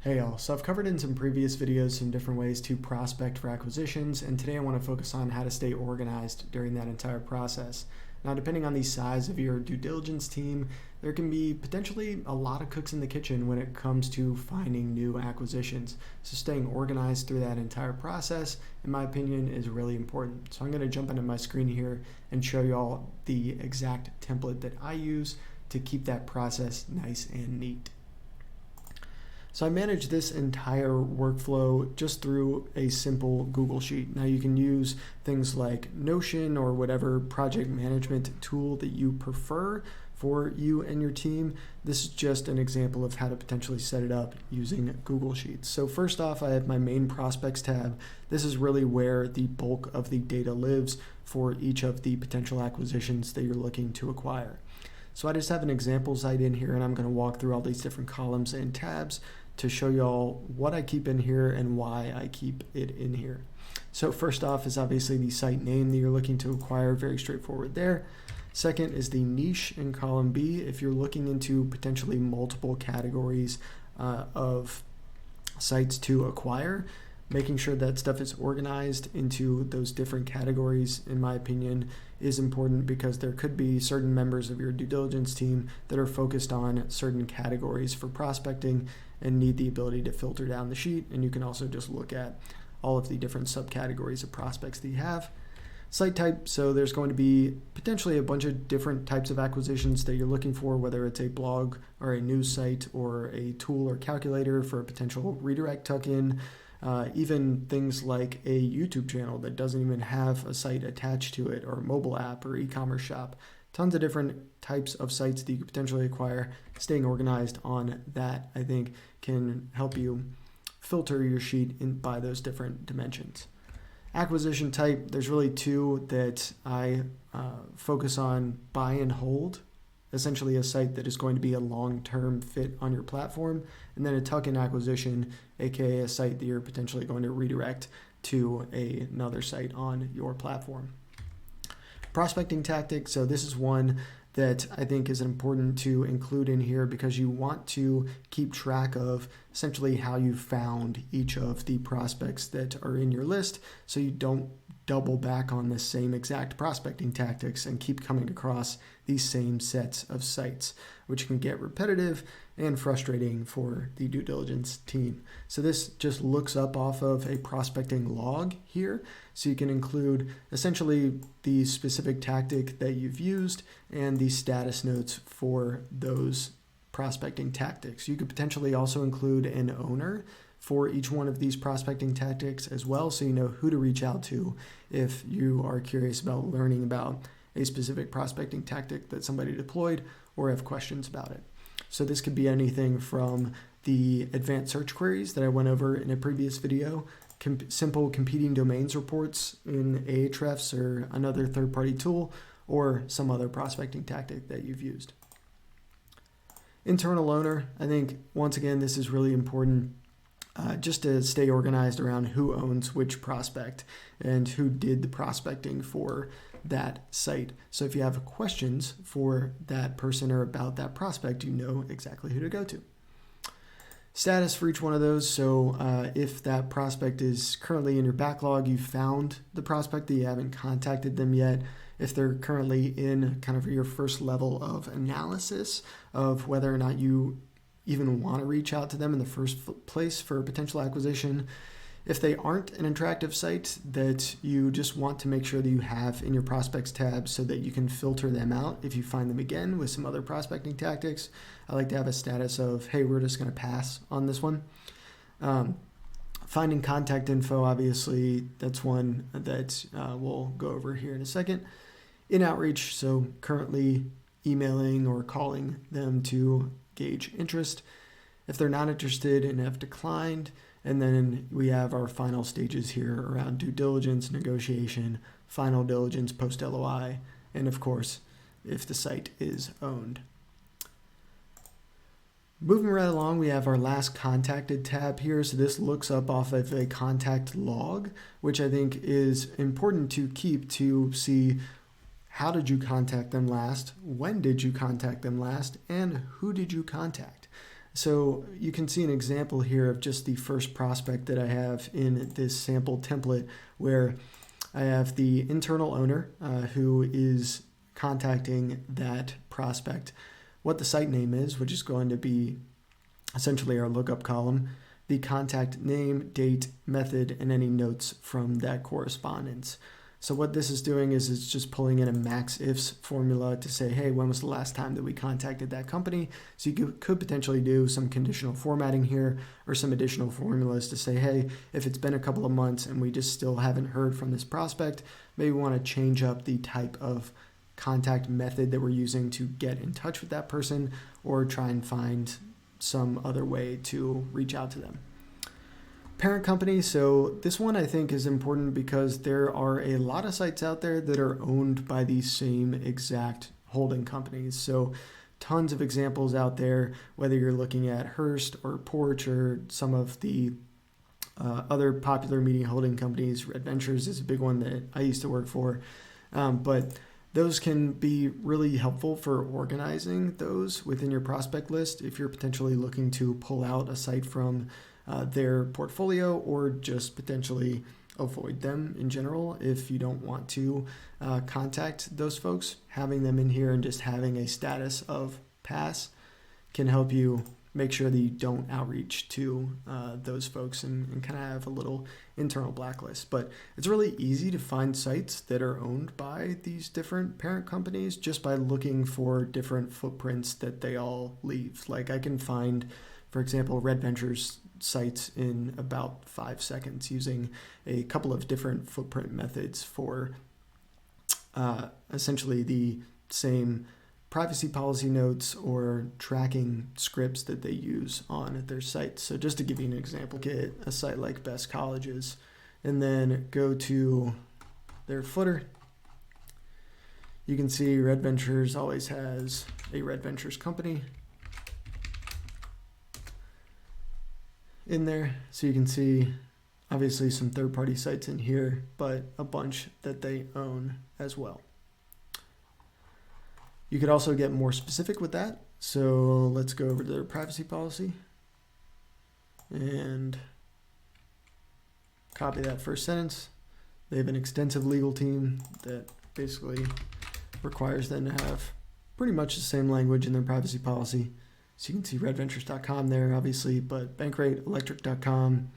Hey y'all, so I've covered in some previous videos some different ways to prospect for acquisitions, and today I want to focus on how to stay organized during that entire process. Now, depending on the size of your due diligence team, there can be potentially a lot of cooks in the kitchen when it comes to finding new acquisitions. So staying organized through that entire process, in my opinion, is really important. So I'm going to jump into my screen here and show y'all the exact template that I use to keep that process nice and neat. So I manage this entire workflow just through a simple Google Sheet. Now you can use things like Notion or whatever project management tool that you prefer for you and your team. This is just an example of how to potentially set it up using Google Sheets. So first off, I have my main prospects tab. This is really where the bulk of the data lives for each of the potential acquisitions that you're looking to acquire. So I just have an example site in here, and I'm going to walk through all these different columns and tabs to show y'all what I keep in here and why I keep it in here. So first off is obviously the site name that you're looking to acquire, very straightforward there. Second is the niche in column B. If you're looking into potentially multiple categories of sites to acquire, making sure that stuff is organized into those different categories, in my opinion, is important because there could be certain members of your due diligence team that are focused on certain categories for prospecting and need the ability to filter down the sheet. And you can also just look at all of the different subcategories of prospects that you have. Site type, so there's going to be potentially a bunch of different types of acquisitions that you're looking for, whether it's a blog or a news site or a tool or calculator for a potential redirect tuck-in. Even things like a YouTube channel that doesn't even have a site attached to it, or a mobile app or e-commerce shop. Tons of different types of sites that you could potentially acquire. Staying organized on that, I think, can help you filter your sheet by those different dimensions. Acquisition type, there's really two that I focus on: buy and hold, essentially a site that is going to be a long-term fit on your platform, and then a tuck-in acquisition, aka a site that you're potentially going to redirect to another site on your platform. Prospecting tactics, so this is one that I think is important to include in here because you want to keep track of essentially how you found each of the prospects that are in your list, so you don't double back on the same exact prospecting tactics and keep coming across these same sets of sites, which can get repetitive and frustrating for the due diligence team. So this just looks up off of a prospecting log here. So you can include essentially the specific tactic that you've used and the status notes for those prospecting tactics. You could potentially also include an owner for each one of these prospecting tactics as well, so you know who to reach out to if you are curious about learning about a specific prospecting tactic that somebody deployed or have questions about it. So this could be anything from the advanced search queries that I went over in a previous video, simple competing domains reports in Ahrefs or another third-party tool, or some other prospecting tactic that you've used. Internal owner, I think once again this is really important. Just to stay organized around who owns which prospect and who did the prospecting for that site. So if you have questions for that person or about that prospect, you know exactly who to go to. Status for each one of those. So if that prospect is currently in your backlog, you found the prospect that you haven't contacted them yet. If they're currently in kind of your first level of analysis of whether or not you even want to reach out to them in the first place for a potential acquisition. If they aren't an attractive site that you just want to make sure that you have in your prospects tab so that you can filter them out if you find them again with some other prospecting tactics, I like to have a status of, hey, we're just going to pass on this one. Finding contact info, obviously, that's one that we'll go over here in a second. In outreach, so currently emailing or calling them to gauge interest. If they're not interested and have declined, and then we have our final stages here around due diligence, negotiation, final diligence, post LOI, and of course, if the site is owned. Moving right along, we have our last contacted tab here. So this looks up off of a contact log, which I think is important to keep to see how did you contact them last, when did you contact them last, and who did you contact. So you can see an example here of just the first prospect that I have in this sample template, where I have the internal owner who is contacting that prospect, what the site name is, which is going to be essentially our lookup column, the contact name, date, method, and any notes from that correspondence. So what this is doing is it's just pulling in a max ifs formula to say, hey, when was the last time that we contacted that company? So you could potentially do some conditional formatting here or some additional formulas to say, hey, if it's been a couple of months and we just still haven't heard from this prospect, maybe we want to change up the type of contact method that we're using to get in touch with that person, or try and find some other way to reach out to them. Parent company, so this one I think is important because there are a lot of sites out there that are owned by the same exact holding companies. So tons of examples out there, whether you're looking at Hearst or Porch or some of the other popular media holding companies. Red Ventures is a big one that I used to work for, but those can be really helpful for organizing those within your prospect list if you're potentially looking to pull out a site from their portfolio, or just potentially avoid them in general if you don't want to contact those folks. Having them in here and just having a status of pass can help you make sure that you don't outreach to those folks and kind of have a little internal blacklist. But it's really easy to find sites that are owned by these different parent companies just by looking for different footprints that they all leave. Like I can find, for example, Red Ventures sites in about 5 seconds using a couple of different footprint methods for essentially the same privacy policy notes or tracking scripts that they use on their sites. So just to give you an example, get a site like Best Colleges and then go to their footer. You can see Red Ventures always has a Red Ventures company in there. So you can see obviously some third-party sites in here, but a bunch that they own as well. You could also get more specific with that. So let's go over to their privacy policy and copy that first sentence. They have an extensive legal team that basically requires them to have pretty much the same language in their privacy policy. So you can see redventures.com there, obviously, but Bankrate, electric.com.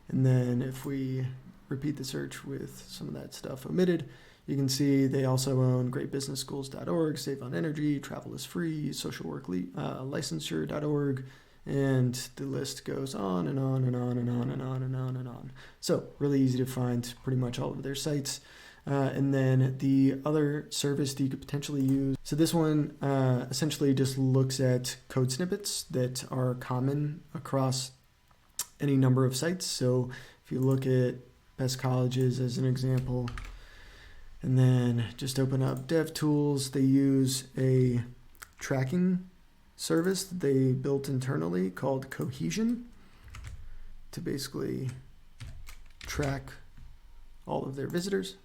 And then if we repeat the search with some of that stuff omitted, you can see they also own greatbusinessschools.org, Save on Energy, Travel is Free, Social Work Licensure.org, and the list goes on and on and on and on and on and on and on. So really easy to find pretty much all of their sites. And then the other service that you could potentially use. So this one essentially just looks at code snippets that are common across any number of sites. So if you look at Best Colleges as an example, and then just open up DevTools, they use a tracking service that they built internally called Cohesion to basically track all of their visitors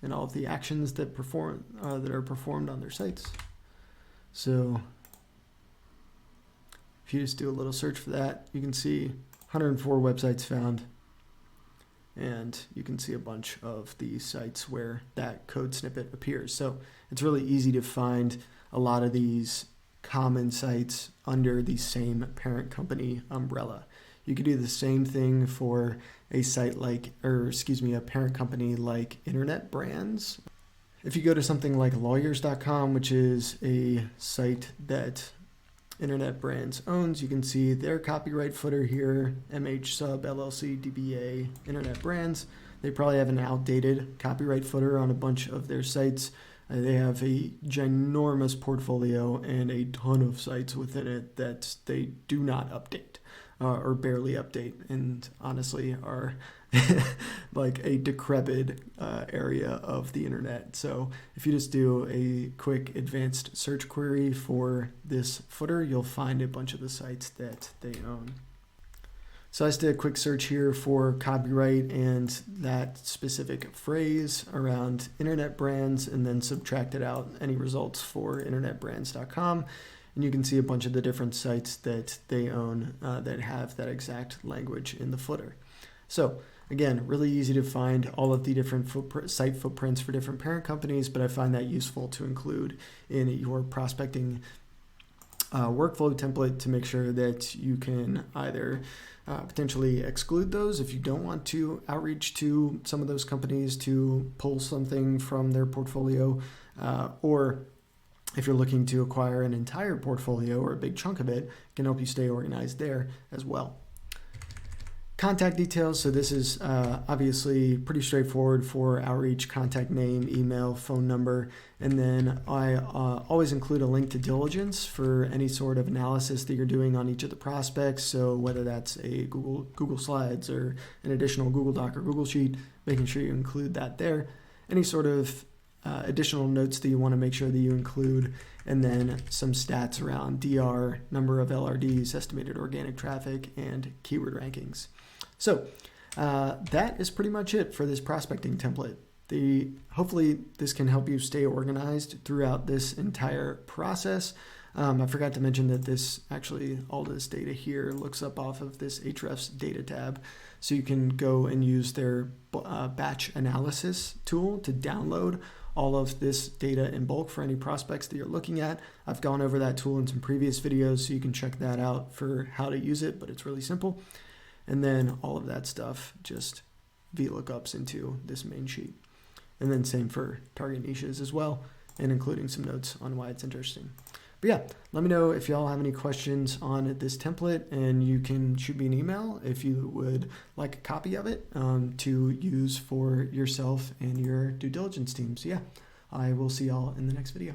and all of the actions that are performed on their sites. So if you just do a little search for that, you can see 104 websites found, and you can see a bunch of the sites where that code snippet appears. So it's really easy to find a lot of these common sites under the same parent company umbrella. You could do the same thing for a site like, a parent company like Internet Brands. If you go to something like lawyers.com, which is a site that Internet Brands owns, you can see their copyright footer here, MH Sub LLC DBA Internet Brands. They probably have an outdated copyright footer on a bunch of their sites. They have a ginormous portfolio and a ton of sites within it that they do not update. Or barely update, and honestly are like a decrepit area of the internet. So if you just do a quick advanced search query for this footer, you'll find a bunch of the sites that they own. So I just did a quick search here for copyright and that specific phrase around Internet Brands, and then subtracted out any results for internetbrands.com. and you can see a bunch of the different sites that they own that have that exact language in the footer. So again, really easy to find all of the different site footprints for different parent companies, but I find that useful to include in your prospecting workflow template to make sure that you can either potentially exclude those if you don't want to outreach to some of those companies to pull something from their portfolio, or if you're looking to acquire an entire portfolio or a big chunk of it, can help you stay organized there as well. Contact details. So this is obviously pretty straightforward for outreach: contact name, email, phone number, and then I always include a link to diligence for any sort of analysis that you're doing on each of the prospects. So whether that's a Google Slides or an additional Google Doc or Google Sheet, making sure you include that there. Any sort of additional notes that you want to make sure that you include, and then some stats around DR, number of LRDs, estimated organic traffic, and keyword rankings. So that is pretty much it for this prospecting template. Hopefully this can help you stay organized throughout this entire process. I forgot to mention that all this data here looks up off of this Ahrefs data tab. So you can go and use their batch analysis tool to download all of this data in bulk for any prospects that you're looking at. I've gone over that tool in some previous videos, so you can check that out for how to use it, but it's really simple. And then all of that stuff, just VLOOKUPs into this main sheet. And then same for target niches as well, and including some notes on why it's interesting. But yeah, let me know if y'all have any questions on this template, and you can shoot me an email if you would like a copy of it to use for yourself and your due diligence team. So yeah, I will see y'all in the next video.